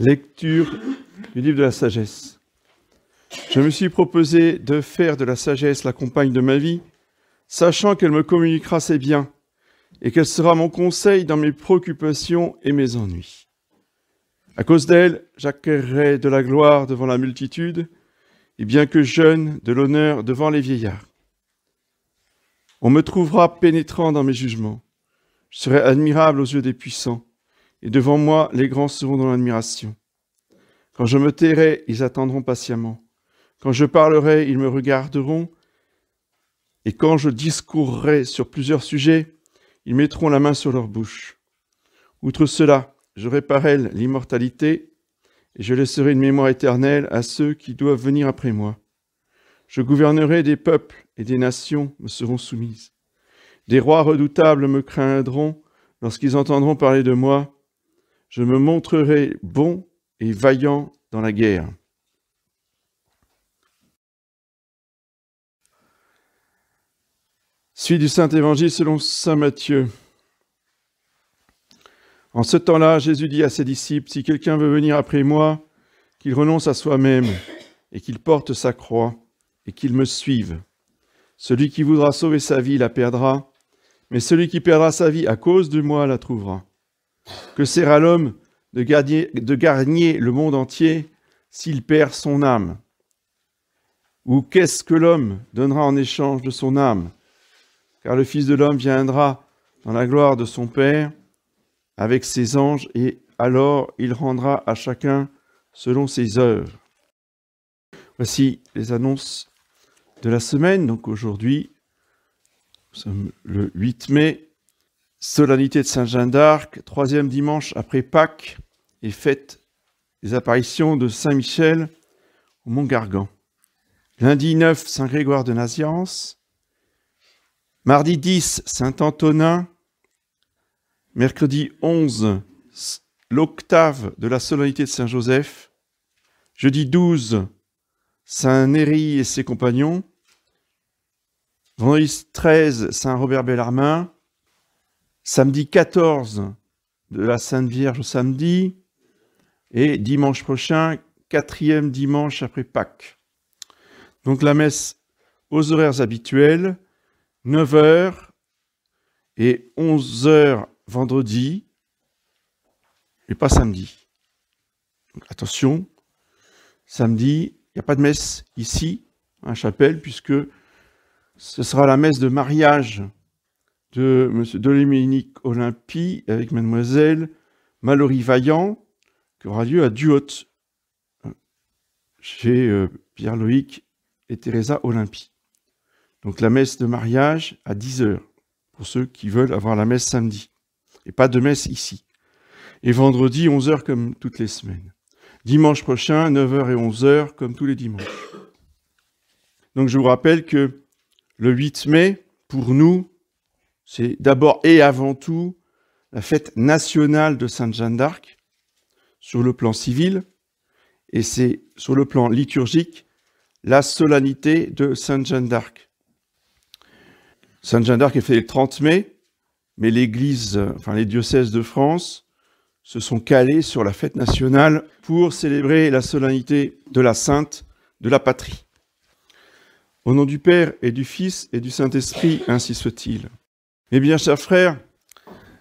Lecture du livre de la sagesse. Je me suis proposé de faire de la sagesse la compagne de ma vie, sachant qu'elle me communiquera ses biens et qu'elle sera mon conseil dans mes préoccupations et mes ennuis. À cause d'elle, j'acquerrai de la gloire devant la multitude, et bien que jeune, de l'honneur devant les vieillards. On me trouvera pénétrant dans mes jugements. Je serai admirable aux yeux des puissants, et devant moi, les grands seront dans l'admiration. Quand je me tairai, ils attendront patiemment. Quand je parlerai, ils me regarderont, et quand je discourrai sur plusieurs sujets, ils mettront la main sur leur bouche. Outre cela, j'aurai par elle l'immortalité, et je laisserai une mémoire éternelle à ceux qui doivent venir après moi. Je gouvernerai des peuples, et des nations me seront soumises. Des rois redoutables me craindront lorsqu'ils entendront parler de moi. Je me montrerai bon et vaillant dans la guerre. Suite du Saint-Évangile selon saint Matthieu. En ce temps-là, Jésus dit à ses disciples, « Si quelqu'un veut venir après moi, qu'il renonce à soi-même et qu'il porte sa croix et qu'il me suive. Celui qui voudra sauver sa vie la perdra, mais celui qui perdra sa vie à cause de moi la trouvera. Que sert à l'homme de gagner le monde entier s'il perd son âme? Ou qu'est-ce que l'homme donnera en échange de son âme? Car le Fils de l'homme viendra dans la gloire de son Père avec ses anges, et alors il rendra à chacun selon ses œuvres. » Voici les annonces de la semaine. Donc aujourd'hui, nous sommes le 8 mai, solennité de Sainte-Jeanne d'Arc, 3e dimanche après Pâques, et fête des apparitions de Saint-Michel au Mont Gargan. Lundi 9, Saint-Grégoire de Nazianze. Mardi 10, Saint-Antonin. Mercredi 11, l'octave de la solennité de Saint-Joseph. Jeudi 12, Saint Néry et ses compagnons. Vendredi 13, Saint Robert Bellarmin. Samedi 14, de la Sainte Vierge au samedi. Et dimanche prochain, 4e dimanche après Pâques. Donc la messe aux horaires habituels, 9h et 11h vendredi, et pas samedi. Donc, attention, samedi, il n'y a pas de messe ici, à la chapelle, puisque ce sera la messe de mariage de M. Dominique Olympie avec Mademoiselle Mallory Vaillant, qui aura lieu à Duhaut, chez Pierre-Loïc et Teresa Olympie. Donc la messe de mariage à 10h, pour ceux qui veulent avoir la messe samedi. Et pas de messe ici. Et vendredi, 11h comme toutes les semaines. Dimanche prochain, 9h et 11h comme tous les dimanches. Donc je vous rappelle que le 8 mai, pour nous, c'est d'abord et avant tout la fête nationale de Sainte-Jeanne d'Arc, sur le plan civil, et c'est sur le plan liturgique, la solennité de Sainte-Jeanne d'Arc. Sainte-Jeanne d'Arc est fêtée le 30 mai, mais l'Église, les diocèses de France se sont calés sur la fête nationale pour célébrer la solennité de la Sainte de la Patrie. Au nom du Père et du Fils et du Saint-Esprit, ainsi soit-il. Eh bien, chers frères,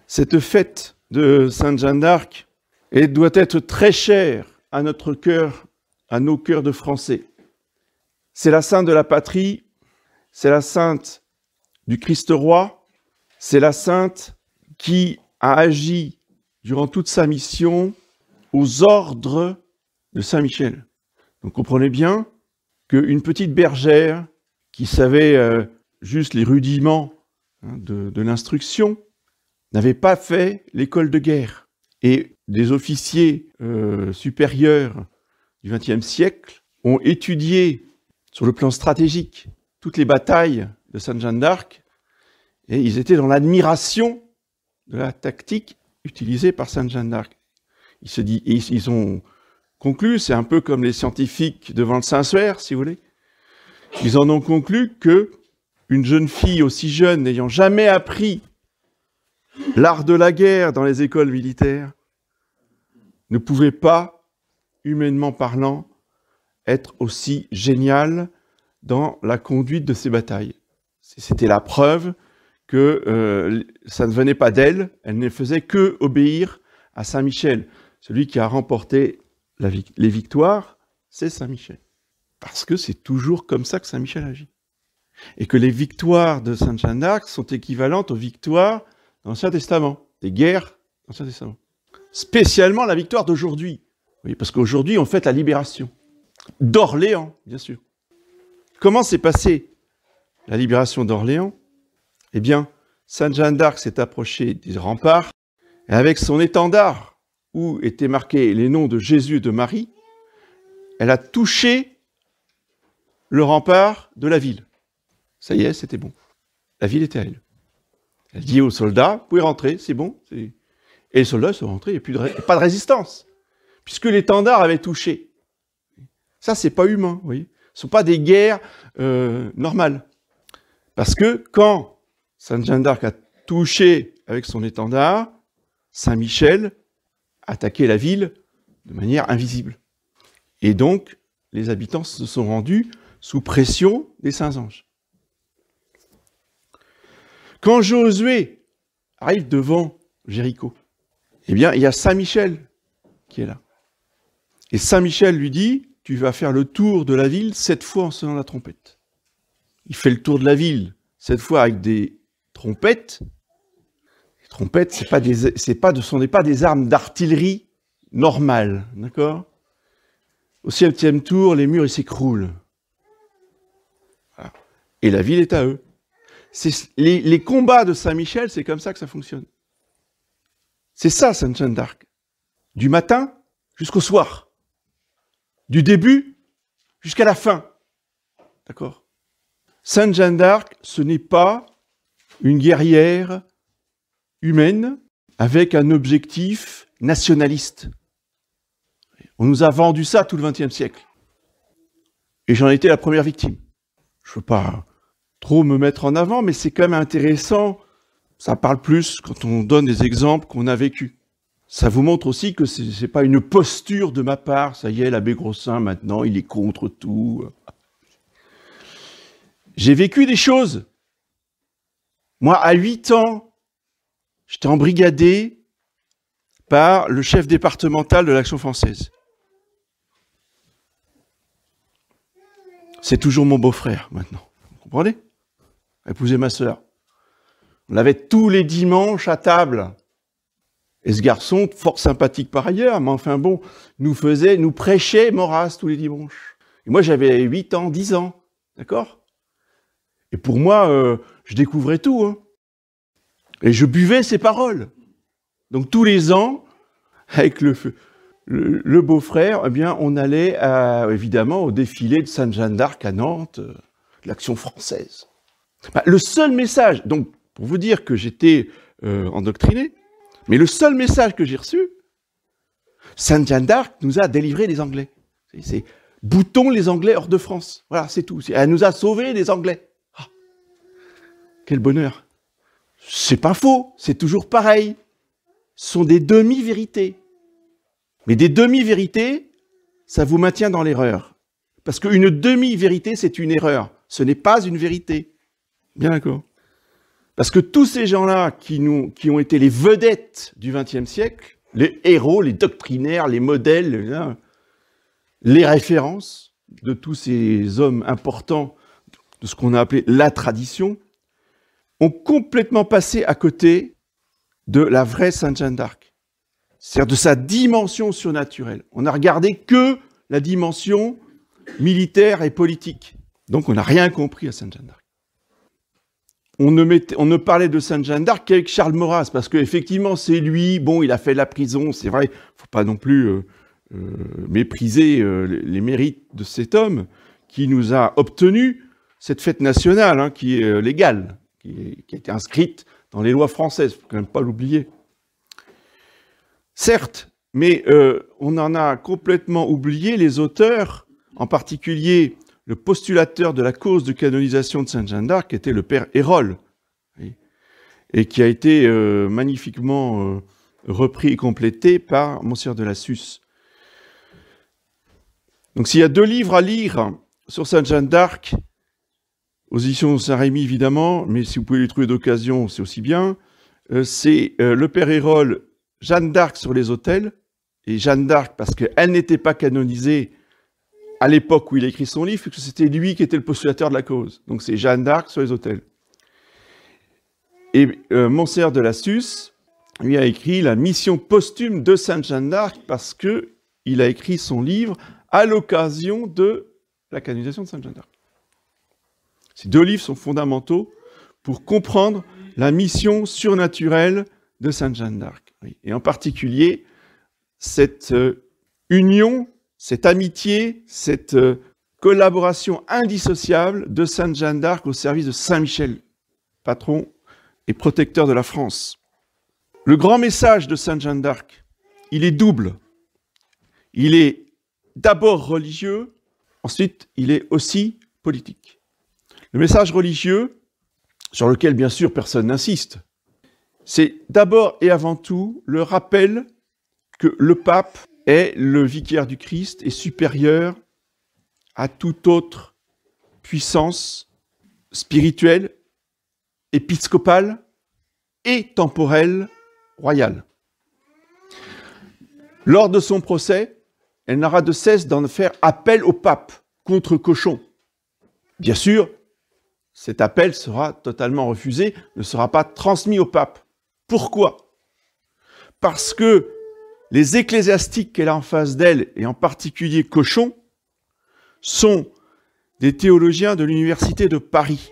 cette fête de Sainte-Jeanne d'Arc doit être très chère à notre cœur, à nos cœurs de Français. C'est la Sainte de la Patrie, c'est la Sainte du Christ roi, c'est la Sainte qui a agi durant toute sa mission aux ordres de Saint Michel. Donc comprenez bien qu'une petite bergère qui savait juste les rudiments de l'instruction n'avait pas fait l'école de guerre. Et des officiers supérieurs du XXe siècle ont étudié sur le plan stratégique toutes les batailles de Sainte-Jeanne d'Arc, et ils étaient dans l'admiration de la tactique utilisée par Sainte-Jeanne d'Arc. Ils ont conclu, c'est un peu comme les scientifiques devant le Saint-Suaire, si vous voulez. Ils en ont conclu que une jeune fille aussi jeune, n'ayant jamais appris l'art de la guerre dans les écoles militaires, ne pouvait pas humainement parlant, être aussi géniale dans la conduite de ces batailles. C'était la preuve que ça ne venait pas d'elle, elle ne faisait que obéir à Saint Michel. Celui qui a remporté les victoires, c'est Saint Michel. Parce que c'est toujours comme ça que Saint Michel agit. Et que les victoires de Sainte Jeanne d'Arc sont équivalentes aux victoires de l'Ancien Testament, des guerres de l'Ancien Testament. Spécialement la victoire d'aujourd'hui. Oui, parce qu'aujourd'hui, on fête la libération. D'Orléans, bien sûr. Comment s'est passée la libération d'Orléans? Eh bien, Sainte Jeanne d'Arc s'est approchée des remparts, et avec son étendard, où étaient marqués les noms de Jésus et de Marie, elle a touché le rempart de la ville. Ça y est, c'était bon. La ville était à elle. Elle dit aux soldats, vous pouvez rentrer, c'est bon. Et les soldats sont rentrés, il n'y a pas de résistance, puisque l'étendard avait touché. Ça, c'est pas humain, vous voyez. Ce ne sont pas des guerres normales. Parce que quand Sainte Jeanne d'Arc a touché avec son étendard, Saint Michel attaquait la ville de manière invisible. Et donc, les habitants se sont rendus sous pression des saints anges. Quand Josué arrive devant Jéricho, eh bien, il y a Saint Michel qui est là. Et Saint Michel lui dit, tu vas faire le tour de la ville 7 fois en sonnant la trompette. Il fait le tour de la ville 7 fois avec des trompettes. Les trompettes, ce n'est pas des armes d'artillerie normales, d'accord? Au 7e tour, les murs ils s'écroulent. Voilà. Et la ville est à eux. Les combats de Saint-Michel, c'est comme ça que ça fonctionne. C'est ça, Sainte Jeanne d'Arc. Du matin jusqu'au soir. Du début jusqu'à la fin. D'accord? Sainte Jeanne d'Arc, ce n'est pas une guerrière humaine avec un objectif nationaliste. On nous a vendu ça tout le XXe siècle. Et j'en étais la première victime. Je ne veux pas trop me mettre en avant, mais c'est quand même intéressant. Ça parle plus quand on donne des exemples qu'on a vécus. Ça vous montre aussi que ce n'est pas une posture de ma part. Ça y est, l'abbé Grossin, maintenant, il est contre tout. J'ai vécu des choses. Moi, à 8 ans, j'étais embrigadé par le chef départemental de l'Action française. C'est toujours mon beau-frère, maintenant. Vous comprenez? Épousé ma sœur. On l'avait tous les dimanches à table. Et ce garçon, fort sympathique par ailleurs, mais enfin bon, nous prêchait Maurras tous les dimanches. Et moi, j'avais 8 ans, 10 ans. D'accord? Et pour moi, je découvrais tout. Hein. Et je buvais ses paroles. Donc tous les ans, avec le beau-frère, eh bien, on allait évidemment au défilé de Sainte Jeanne d'Arc à Nantes, l'Action française. Le seul message, donc pour vous dire que j'étais endoctriné, mais le seul message que j'ai reçu, Sainte Jeanne d'Arc nous a délivré des Anglais. C'est boutons les Anglais hors de France. Voilà, c'est tout. Elle nous a sauvés des Anglais. Ah, quel bonheur. C'est pas faux, c'est toujours pareil. Ce sont des demi-vérités. Mais des demi-vérités, ça vous maintient dans l'erreur. Parce qu'une demi-vérité, c'est une erreur. Ce n'est pas une vérité. Bien d'accord. Parce que tous ces gens-là qui ont été les vedettes du XXe siècle, les héros, les doctrinaires, les modèles, les références de tous ces hommes importants de ce qu'on a appelé la tradition, ont complètement passé à côté de la vraie Sainte Jeanne d'Arc. C'est-à-dire de sa dimension surnaturelle. On n'a regardé que la dimension militaire et politique. Donc on n'a rien compris à Sainte Jeanne d'Arc. On ne parlait de Sainte Jeanne d'Arc qu'avec Charles Maurras, parce qu'effectivement, c'est lui, bon, il a fait la prison, c'est vrai, il ne faut pas non plus mépriser les mérites de cet homme qui nous a obtenu cette fête nationale, hein, qui est légale, qui a été inscrite dans les lois françaises, il ne faut quand même pas l'oublier. Certes, mais on en a complètement oublié les auteurs, en particulier le postulateur de la cause de canonisation de Sainte Jeanne d'Arc, qui était le père Hérol, et qui a été magnifiquement repris et complété par Monseigneur de Lassus. Donc s'il y a 2 livres à lire sur Sainte Jeanne d'Arc, aux éditions de Saint-Rémy évidemment, mais si vous pouvez les trouver d'occasion, c'est aussi bien, c'est le Père Hérole, Jeanne d'Arc sur les autels, et Jeanne d'Arc parce qu'elle n'était pas canonisée à l'époque où il a écrit son livre, puisque c'était lui qui était le postulateur de la cause. Donc c'est Jeanne d'Arc sur les autels. Et Monseigneur de Lassus, lui a écrit la mission posthume de Sainte Jeanne d'Arc parce qu'il a écrit son livre à l'occasion de la canonisation de Sainte Jeanne d'Arc. Ces 2 livres sont fondamentaux pour comprendre la mission surnaturelle de Sainte Jeanne d'Arc. Et en particulier, cette union, cette amitié, cette collaboration indissociable de Sainte Jeanne d'Arc au service de Saint Michel, patron et protecteur de la France. Le grand message de Sainte Jeanne d'Arc, il est double. Il est d'abord religieux, ensuite il est aussi politique. Le message religieux, sur lequel bien sûr personne n'insiste, c'est d'abord et avant tout le rappel que le pape est le vicaire du Christ et supérieur à toute autre puissance spirituelle, épiscopale et temporelle royale. Lors de son procès, elle n'aura de cesse d'en faire appel au pape contre Cochon. Bien sûr, cet appel sera totalement refusé, ne sera pas transmis au pape. Pourquoi? Parce que les ecclésiastiques qu'elle a en face d'elle, et en particulier Cochon, sont des théologiens de l'université de Paris,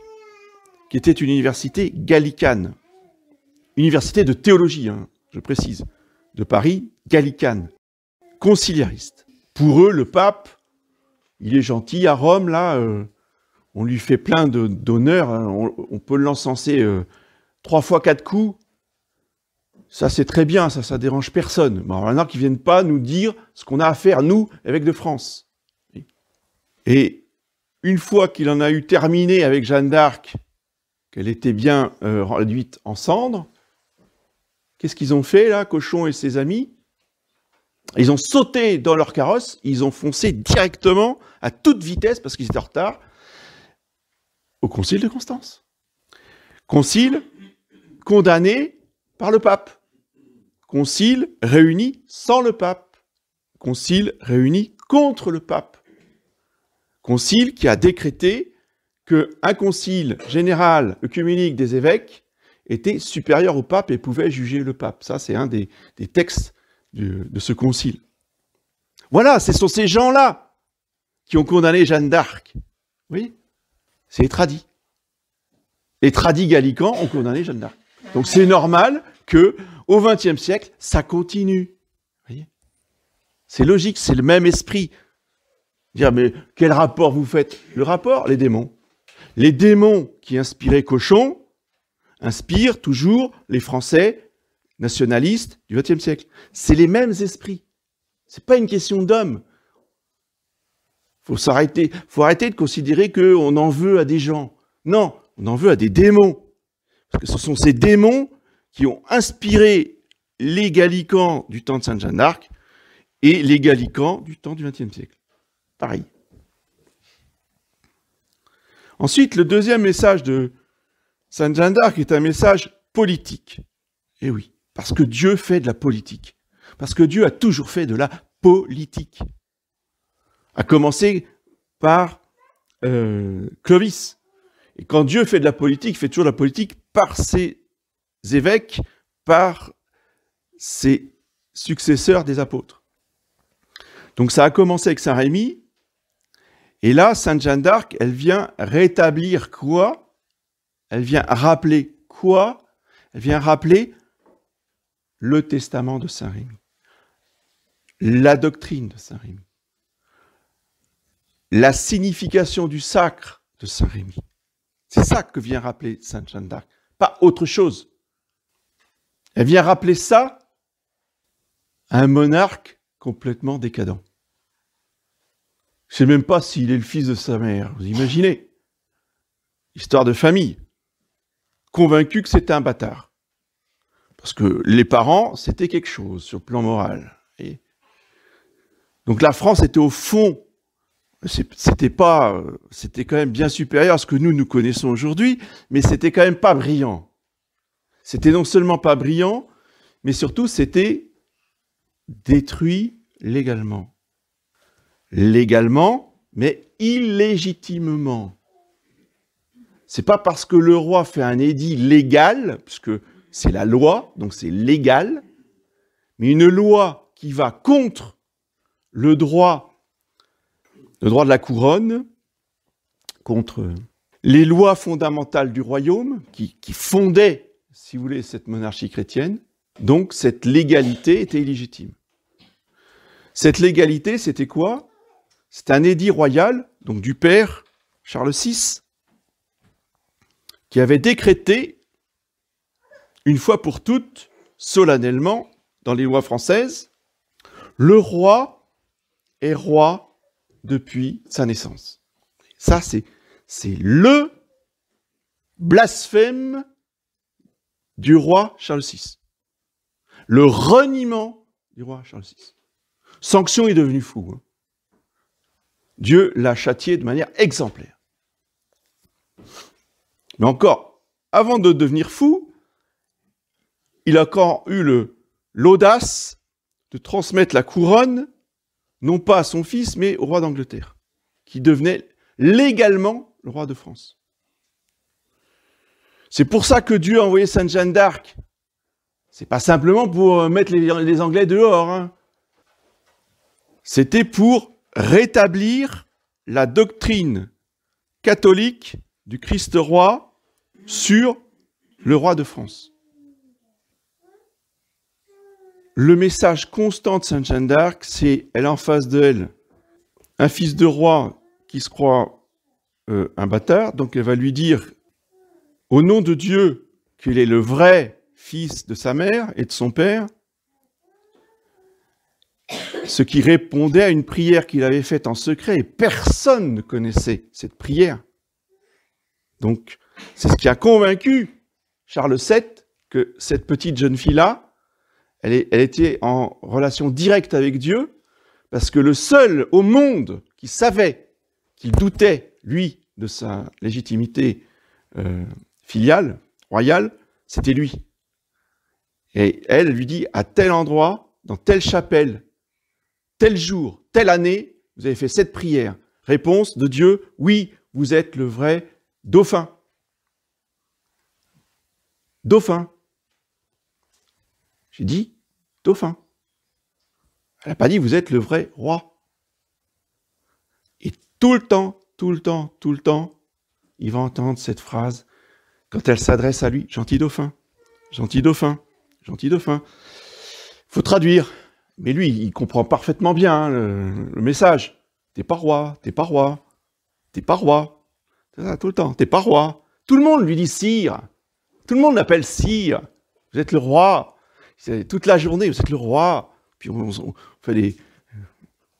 qui était une université gallicane. Université de théologie, hein, je précise, de Paris, gallicane, conciliariste. Pour eux, le pape, il est gentil à Rome, là, on lui fait plein d'honneurs, hein, on peut l'encenser 3 fois 4 coups. Ça, c'est très bien, ça dérange personne. Mais alors maintenant qu'ils ne viennent pas nous dire ce qu'on a à faire, nous, évêques de France. Et une fois qu'il en a eu terminé avec Jeanne d'Arc, qu'elle était bien réduite en cendres, qu'est-ce qu'ils ont fait, là, Cochon et ses amis? Ils ont sauté dans leur carrosse, ils ont foncé directement, à toute vitesse, parce qu'ils étaient en retard, au concile de Constance. Concile condamné par le pape. Concile réuni sans le pape. Concile réuni contre le pape. Concile qui a décrété qu'un concile général œcuménique des évêques était supérieur au pape et pouvait juger le pape. Ça, c'est un des textes de ce concile. Voilà, ce sont ces gens-là qui ont condamné Jeanne d'Arc. Oui, c'est les tradis. Les tradis gallicans ont condamné Jeanne d'Arc. Donc c'est normal que au XXe siècle, ça continue. Voyez, c'est logique, c'est le même esprit. Dire, mais quel rapport vous faites? Le rapport, les démons. Les démons qui inspiraient Cochon inspirent toujours les Français nationalistes du XXe siècle. C'est les mêmes esprits. C'est pas une question d'homme. Faut arrêter de considérer qu'on en veut à des gens. Non, on en veut à des démons. Parce que ce sont ces démons qui ont inspiré les gallicans du temps de Sainte Jeanne d'Arc et les gallicans du temps du XXe siècle. Pareil. Ensuite, le deuxième message de Sainte Jeanne d'Arc est un message politique. Eh oui, parce que Dieu fait de la politique. Parce que Dieu a toujours fait de la politique. À commencer par Clovis. Et quand Dieu fait de la politique, il fait toujours de la politique par ses évêques, par ses successeurs des apôtres. Donc ça a commencé avec Saint-Rémy, et là, Sainte Jeanne d'Arc, elle vient rétablir quoi? Elle vient rappeler quoi? Elle vient rappeler le testament de Saint-Rémy, la doctrine de Saint-Rémy, la signification du sacre de Saint-Rémy. C'est ça que vient rappeler Sainte Jeanne d'Arc, pas autre chose. Elle vient rappeler ça à un monarque complètement décadent. Je ne sais même pas s'il est le fils de sa mère, vous imaginez? Histoire de famille. Convaincu que c'était un bâtard. Parce que les parents, c'était quelque chose sur le plan moral. Et donc la France était au fond C'était quand même bien supérieur à ce que nous connaissons aujourd'hui, mais c'était quand même pas brillant. C'était non seulement pas brillant, mais surtout c'était détruit légalement. Légalement, mais illégitimement. C'est pas parce que le roi fait un édit légal, puisque c'est la loi, donc c'est légal, mais une loi qui va contre le droit de la couronne, contre les lois fondamentales du royaume, qui fondaient, si vous voulez, cette monarchie chrétienne. Donc cette légalité était illégitime. Cette légalité, c'était quoi? C'est un édit royal, donc du père Charles VI, qui avait décrété, une fois pour toutes, solennellement, dans les lois françaises, le roi est roi depuis sa naissance. Ça, c'est le blasphème du roi Charles VI. Le reniement du roi Charles VI. Sanction est devenu fou. Hein. Dieu l'a châtié de manière exemplaire. Mais encore, avant de devenir fou, il a encore eu l'audace de transmettre la couronne, non pas à son fils, mais au roi d'Angleterre, qui devenait légalement le roi de France. C'est pour ça que Dieu a envoyé Sainte Jeanne d'Arc. C'est pas simplement pour mettre les Anglais dehors. Hein. C'était pour rétablir la doctrine catholique du Christ roi sur le roi de France. Le message constant de Sainte Jeanne d'Arc, c'est elle a en face d'elle un fils de roi qui se croit un bâtard, donc elle va lui dire au nom de Dieu qu'il est le vrai fils de sa mère et de son père, ce qui répondait à une prière qu'il avait faite en secret, et personne ne connaissait cette prière. Donc, c'est ce qui a convaincu Charles VII que cette petite jeune fille-là, elle était en relation directe avec Dieu, parce que le seul au monde qui savait, qui doutait, lui, de sa légitimité filiale, royale, c'était lui. Et elle lui dit, à tel endroit, dans telle chapelle, tel jour, telle année, vous avez fait cette prière. Réponse de Dieu, oui, vous êtes le vrai dauphin. Dauphin. J'ai dit dauphin. Elle n'a pas dit vous êtes le vrai roi. Et tout le temps, il va entendre cette phrase quand elle s'adresse à lui, gentil dauphin, gentil dauphin, gentil dauphin. Il faut traduire. Mais lui, il comprend parfaitement bien hein, le message. T'es pas roi, t'es pas roi, t'es pas roi. C'est ça, tout le temps, t'es pas roi. Tout le monde lui dit sire. Tout le monde l'appelle sire. Vous êtes le roi. Toute la journée, vous êtes le roi. Puis on fait les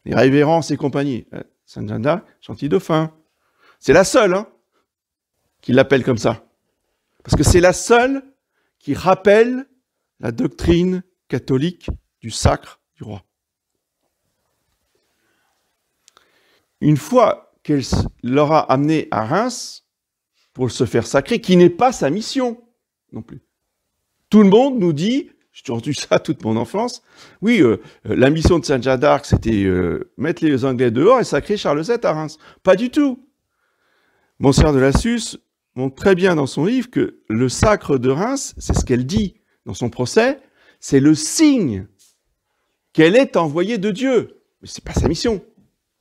révérences et compagnie. Sainte Jeanne d'Arc, gentil dauphin. C'est la seule hein, qui l'appelle comme ça. Parce que c'est la seule qui rappelle la doctrine catholique du sacre du roi. Une fois qu'elle l'aura amené à Reims pour se faire sacrer, qui n'est pas sa mission non plus. Tout le monde nous dit, j'ai entendu ça toute mon enfance, oui, la mission de Sainte Jeanne d'Arc, c'était mettre les Anglais dehors et sacrer Charles VII à Reims. Pas du tout. Monseigneur de Lassus montre très bien dans son livre que le sacre de Reims, c'est ce qu'elle dit dans son procès, c'est le signe qu'elle est envoyée de Dieu. Mais ce n'est pas sa mission.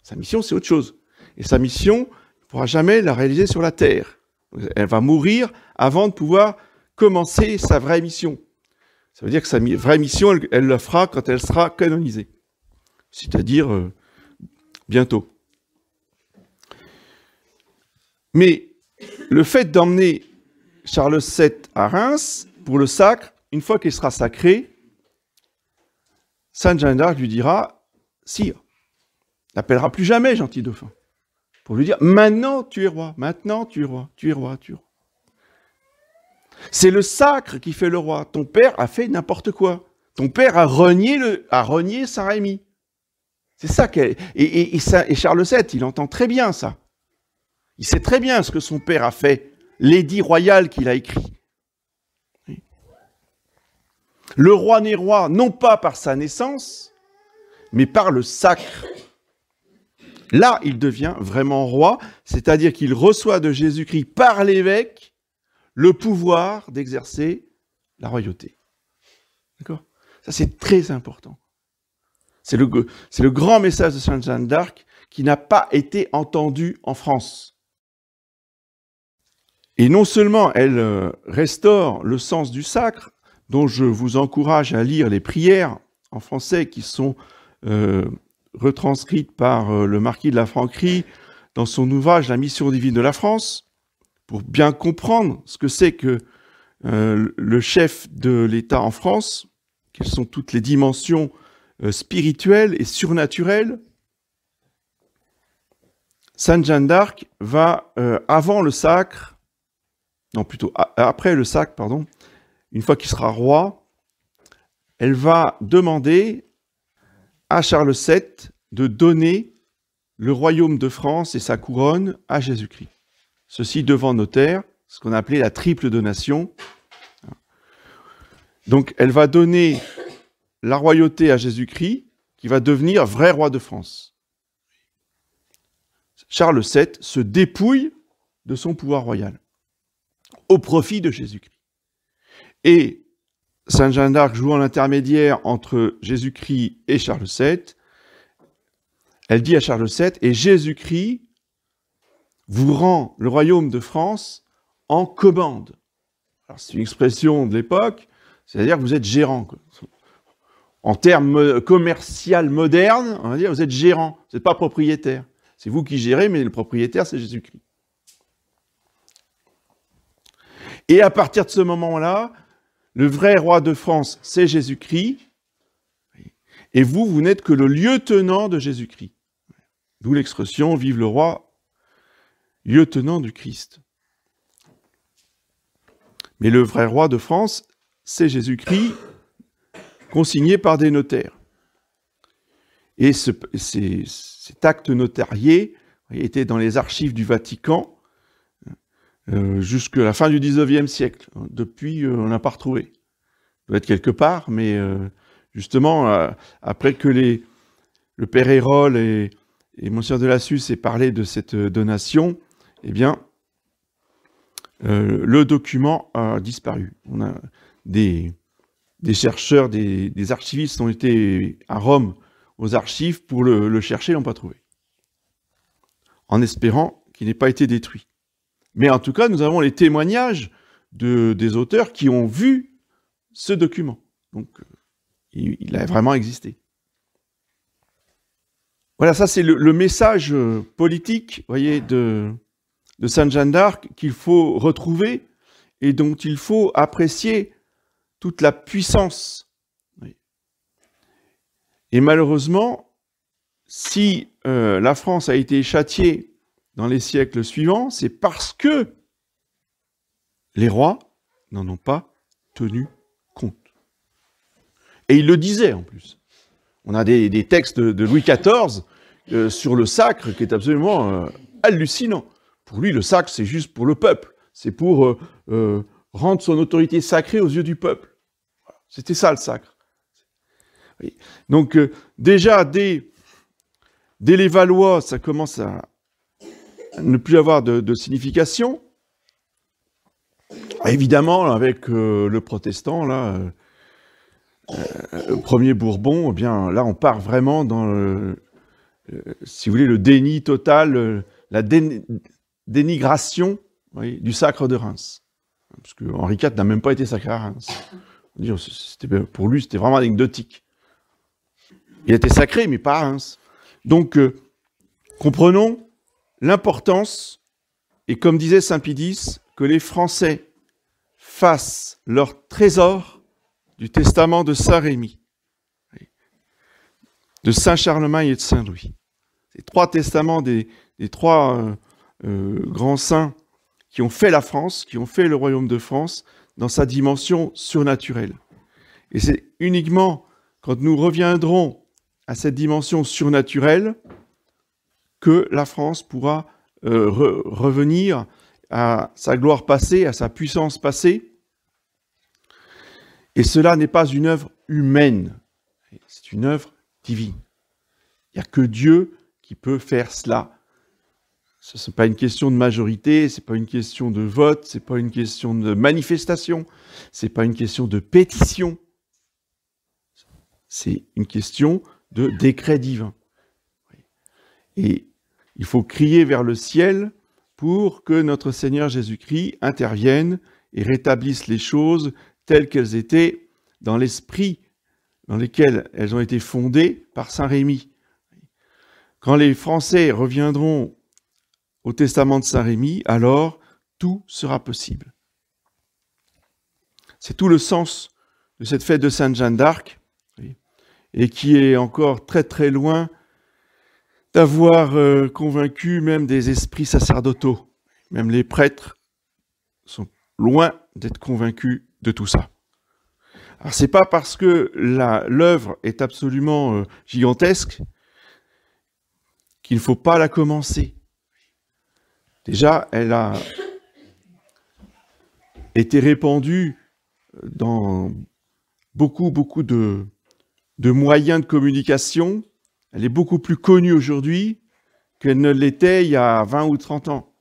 Sa mission, c'est autre chose. Et sa mission, elle ne pourra jamais la réaliser sur la terre. Elle va mourir avant de pouvoir commencer sa vraie mission. Ça veut dire que sa vraie mission, elle la fera quand elle sera canonisée. C'est-à-dire bientôt. Mais le fait d'emmener Charles VII à Reims pour le sacre, une fois qu'il sera sacré, Sainte Jeanne d'Arc lui dira « Sire », n'appellera plus jamais gentil dauphin, pour lui dire « Maintenant tu es roi, maintenant tu es roi, tu es roi, tu es roi ». C'est le sacre qui fait le roi. Ton père a fait n'importe quoi. Ton père a renié Saint-Rémy. C'est ça et Charles VII, il entend très bien ça. Il sait très bien ce que son père a fait, l'édit royal qu'il a écrit. Le roi n'est roi, non pas par sa naissance, mais par le sacre. Là, il devient vraiment roi, c'est-à-dire qu'il reçoit de Jésus-Christ par l'évêque le pouvoir d'exercer la royauté. D'accord ? Ça, c'est très important. C'est le grand message de Sainte Jeanne d'Arc qui n'a pas été entendu en France. Et non seulement elle restaure le sens du sacre, dont je vous encourage à lire les prières en français qui sont retranscrites par le marquis de la Franquerie dans son ouvrage « La mission divine de la France », pour bien comprendre ce que c'est que le chef de l'État en France, quelles sont toutes les dimensions spirituelles et surnaturelles. Sainte Jeanne d'Arc va, avant le sacre, non plutôt après le sacre, pardon, une fois qu'il sera roi, elle va demander à Charles VII de donner le royaume de France et sa couronne à Jésus-Christ. Ceci devant notaire, ce qu'on appelait la triple donation. Donc elle va donner la royauté à Jésus-Christ, qui va devenir vrai roi de France. Charles VII se dépouille de son pouvoir royal au profit de Jésus-Christ. Et Sainte Jeanne d'Arc, jouant l'intermédiaire entre Jésus-Christ et Charles VII, elle dit à Charles VII, « Et Jésus-Christ vous rend le royaume de France en commande. » Alors c'est une expression de l'époque, c'est-à-dire que vous êtes gérant. En termes commercial modernes, on va dire, vous êtes gérant, vous n'êtes pas propriétaire. C'est vous qui gérez, mais le propriétaire, c'est Jésus-Christ. Et à partir de ce moment-là, le vrai roi de France, c'est Jésus-Christ, et vous, vous n'êtes que le lieutenant de Jésus-Christ. D'où l'expression « Vive le roi, lieutenant du Christ ». Mais le vrai roi de France, c'est Jésus-Christ, consigné par des notaires. Et cet acte notarié était dans les archives du Vatican jusqu'à la fin du XIXe siècle. Depuis, on n'a pas retrouvé. Il doit être quelque part, mais justement, après que le père Hérol et Monseigneur de Lassus aient parlé de cette donation, eh bien, le document a disparu. On a des chercheurs, des archivistes ont été à Rome aux archives pour le chercher, ils n'ont pas trouvé. En espérant qu'il n'ait pas été détruit. Mais en tout cas, nous avons les témoignages des auteurs qui ont vu ce document. Donc, il a vraiment existé. Voilà, ça c'est le message politique, voyez, de Sainte Jeanne d'Arc qu'il faut retrouver et dont il faut apprécier toute la puissance. Et malheureusement, si la France a été châtiée dans les siècles suivants, c'est parce que les rois n'en ont pas tenu compte. Et il le disait en plus. On a des textes de Louis XIV sur le sacre qui est absolument hallucinant. Pour lui, le sacre, c'est juste pour le peuple. C'est pour rendre son autorité sacrée aux yeux du peuple. C'était ça le sacre. Oui. Donc déjà, dès les Valois, ça commence à ne plus avoir de signification. Évidemment, avec le protestant, là, le premier Bourbon, eh bien, là, on part vraiment dans, si vous voulez, le déni total, la dénigration, oui, du sacre de Reims. Parce que Henri IV n'a même pas été sacré à Reims. Pour lui, c'était vraiment anecdotique. Il a été sacré, mais pas à Reims. Donc, comprenons l'importance, et comme disait Saint Pie, que les Français fassent leur trésor du testament de Saint-Rémy, de Saint-Charlemagne et de Saint-Louis. Ces trois testaments des trois grands saints qui ont fait la France, qui ont fait le royaume de France dans sa dimension surnaturelle. Et c'est uniquement quand nous reviendrons à cette dimension surnaturelle que la France pourra revenir à sa gloire passée, à sa puissance passée. Et cela n'est pas une œuvre humaine, c'est une œuvre divine. Il n'y a que Dieu qui peut faire cela. Ce n'est pas une question de majorité, ce n'est pas une question de vote, ce n'est pas une question de manifestation, ce n'est pas une question de pétition. C'est une question de décret divin. Et il faut crier vers le ciel pour que notre Seigneur Jésus-Christ intervienne et rétablisse les choses telles qu'elles étaient dans l'esprit dans lequel elles ont été fondées par Saint Rémy. Quand les Français reviendront au testament de Saint Rémy, alors tout sera possible. C'est tout le sens de cette fête de Sainte Jeanne d'Arc, et qui est encore très très loin d'avoir convaincu même des esprits sacerdotaux. Même les prêtres sont loin d'être convaincus de tout ça. Alors c'est pas parce que l'œuvre est absolument gigantesque qu'il ne faut pas la commencer. Déjà, elle a été répandue dans beaucoup de moyens de communication. Elle est beaucoup plus connue aujourd'hui qu'elle ne l'était il y a 20 ou 30 ans.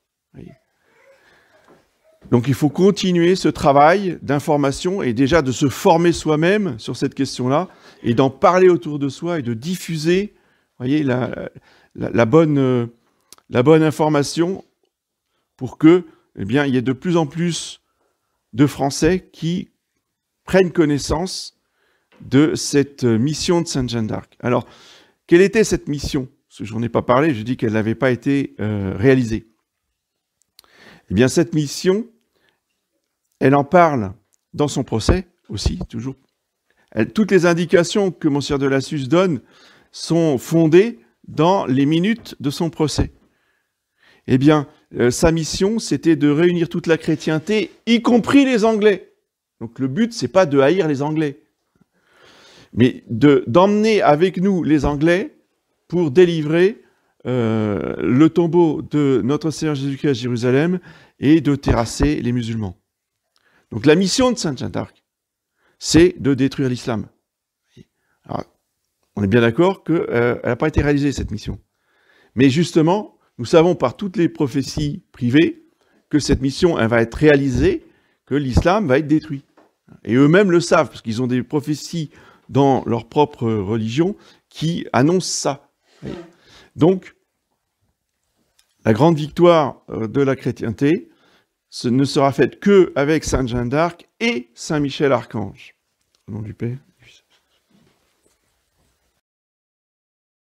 Donc il faut continuer ce travail d'information et déjà de se former soi-même sur cette question-là et d'en parler autour de soi et de diffuser, voyez, la bonne information pour que, eh bien, il y ait de plus en plus de Français qui prennent connaissance de cette mission de Sainte Jeanne d'Arc. Alors, quelle était cette mission? Parce que je n'en ai pas parlé, je dis qu'elle n'avait pas été réalisée. Eh bien, cette mission, elle en parle dans son procès aussi, toujours. Toutes les indications que Monseigneur de Lassus donne sont fondées dans les minutes de son procès. Eh bien, sa mission, c'était de réunir toute la chrétienté, y compris les Anglais. Donc le but, c'est pas de haïr les Anglais, mais d'emmener avec nous les Anglais pour délivrer le tombeau de notre Seigneur Jésus-Christ à Jérusalem et de terrasser les musulmans. Donc la mission de Sainte Jeanne d'Arc, c'est de détruire l'islam. Alors, on est bien d'accord qu'elle n'a pas été réalisée, cette mission. Mais justement, nous savons par toutes les prophéties privées que cette mission, elle va être réalisée, que l'islam va être détruit. Et eux-mêmes le savent, parce qu'ils ont des prophéties dans leur propre religion qui annoncent ça. Donc, la grande victoire de la chrétienté ne sera faite qu'avec Sainte Jeanne d'Arc et Saint Michel Archange. Au nom du Père.